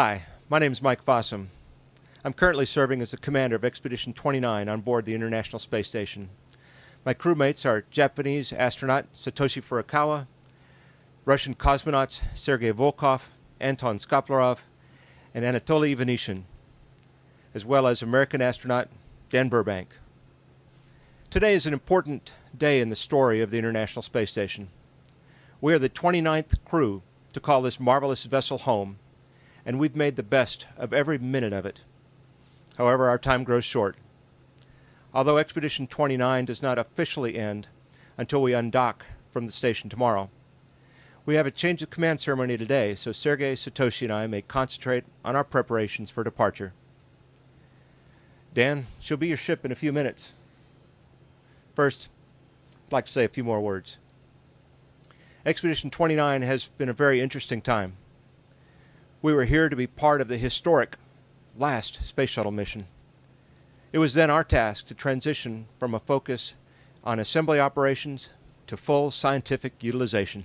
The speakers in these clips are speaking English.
Hi, my name is Mike Fossum. I'm currently serving as the commander of Expedition 29 on board the International Space Station. My crewmates are Japanese astronaut Satoshi Furukawa, Russian cosmonauts Sergei Volkov, Anton Skoplarov, and Anatoly Ivanishin, as well as American astronaut Dan Burbank. Today is an important day in the story of the International Space Station. We are the 29th crew to call this marvelous vessel home, and we've made the best of every minute of it. However, our time grows short. Although Expedition 29 does not officially end until we undock from the station tomorrow, we have a change of command ceremony today, so Sergei, Satoshi, and I may concentrate on our preparations for departure. Dan, she'll be your ship in a few minutes. First, I'd like to say a few more words. Expedition 29 has been a very interesting time. We were here to be part of the historic last space shuttle mission. It was then our task to transition from a focus on assembly operations to full scientific utilization.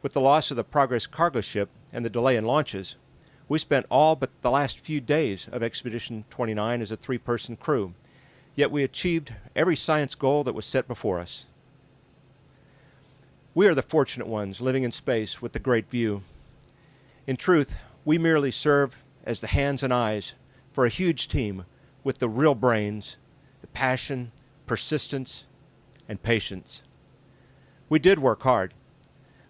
With the loss of the Progress cargo ship and the delay in launches, we spent all but the last few days of Expedition 29 as a three-person crew, yet we achieved every science goal that was set before us. We are the fortunate ones living in space with the great view. In truth, we merely serve as the hands and eyes for a huge team with the real brains, the passion, persistence, and patience. We did work hard,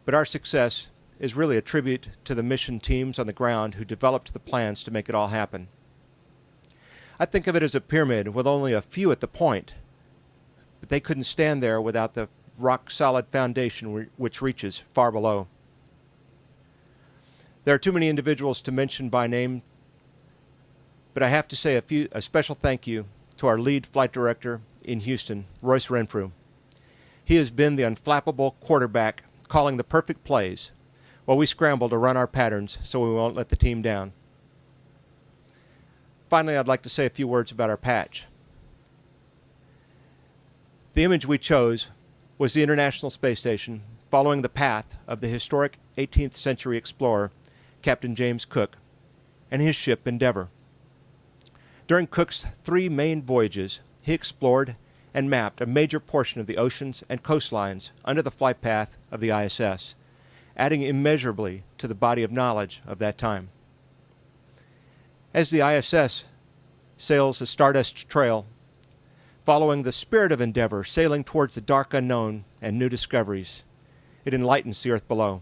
but our success is really a tribute to the mission teams on the ground who developed the plans to make it all happen. I think of it as a pyramid with only a few at the point, but they couldn't stand there without the rock-solid foundation which reaches far below. There are too many individuals to mention by name, but I have to say a special thank you to our lead flight director in Houston, Royce Renfrew. He has been the unflappable quarterback, calling the perfect plays, while we scramble to run our patterns so we won't let the team down. Finally, I'd like to say a few words about our patch. The image we chose was the International Space Station following the path of the historic 18th century explorer Captain James Cook and his ship Endeavour. During Cook's 3 main voyages, he explored and mapped a major portion of the oceans and coastlines under the flight path of the ISS, adding immeasurably to the body of knowledge of that time. As the ISS sails a stardust trail, following the spirit of Endeavour, sailing towards the dark unknown and new discoveries, it enlightens the earth below.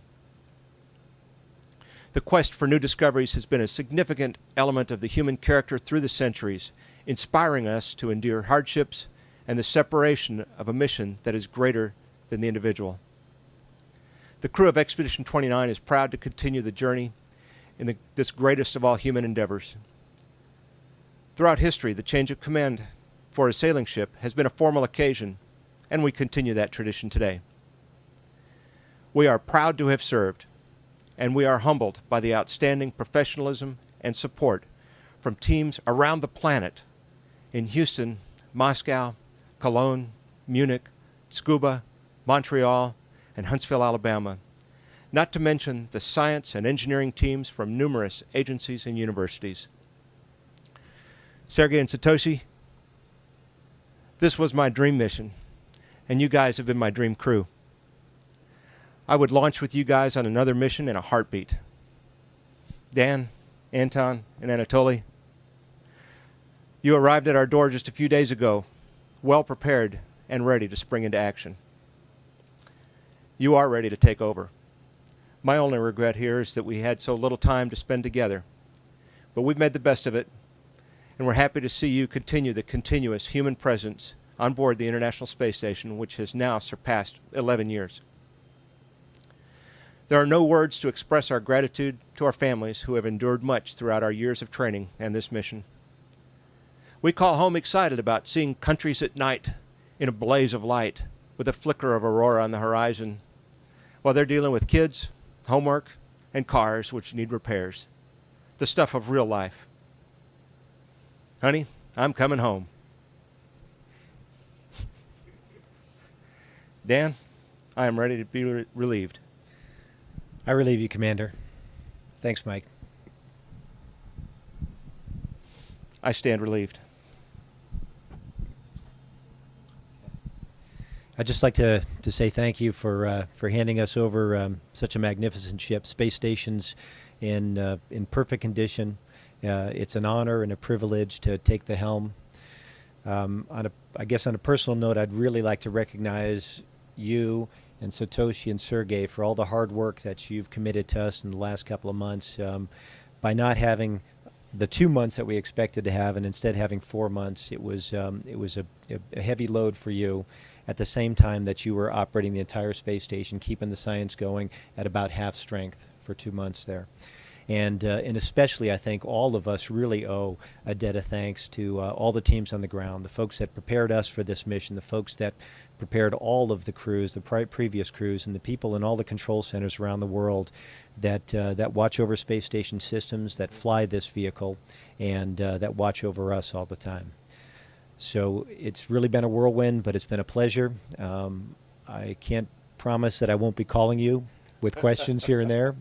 The quest for new discoveries has been a significant element of the human character through the centuries, inspiring us to endure hardships and the separation of a mission that is greater than the individual. The crew of Expedition 29 is proud to continue the journey in this greatest of all human endeavors. Throughout history, the change of command for a sailing ship has been a formal occasion, and we continue that tradition today. We are proud to have served, and we are humbled by the outstanding professionalism and support from teams around the planet in Houston, Moscow, Cologne, Munich, Tsukuba, Montreal, and Huntsville, Alabama, not to mention the science and engineering teams from numerous agencies and universities. Sergei and Satoshi, this was my dream mission, and you guys have been my dream crew. I would launch with you guys on another mission in a heartbeat. Dan, Anton, and Anatoly, you arrived at our door just a few days ago, well prepared and ready to spring into action. You are ready to take over. My only regret here is that we had so little time to spend together, but we've made the best of it, and we're happy to see you continue the continuous human presence on board the International Space Station, which has now surpassed 11 years. There are no words to express our gratitude to our families who have endured much throughout our years of training and this mission. We call home excited about seeing countries at night in a blaze of light with a flicker of aurora on the horizon, while they're dealing with kids, homework, and cars which need repairs. The stuff of real life. Honey, I'm coming home. Dan, I am ready to be relieved. I relieve you, Commander. Thanks, Mike. I stand relieved. I'd just like to say thank you for handing us over such a magnificent ship. Space station's in perfect condition. It's an honor and a privilege to take the helm. I guess on a personal note, I'd really like to recognize you and Satoshi and Sergey for all the hard work that you've committed to us in the last couple of months. By not having the 2 months that we expected to have and instead having 4 months, it was a heavy load for you at the same time that you were operating the entire space station, keeping the science going at about half strength for 2 months there. And especially, I think, all of us really owe a debt of thanks to all the teams on the ground, the folks that prepared us for this mission, the folks that prepared all of the crews, the previous crews, and the people in all the control centers around the world that watch over space station systems, that fly this vehicle, and that watch over us all the time. So it's really been a whirlwind, but it's been a pleasure. I can't promise that I won't be calling you with questions here and there,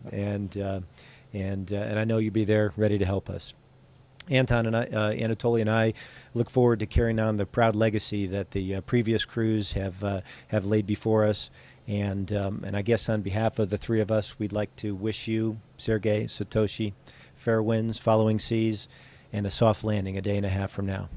and I know you'll be there ready to help us. Anton and I, Anatoly and I, look forward to carrying on the proud legacy that the previous crews have laid before us. And I guess on behalf of the three of us, we'd like to wish you, Sergey, Satoshi, fair winds, following seas, and a soft landing a day and a half from now.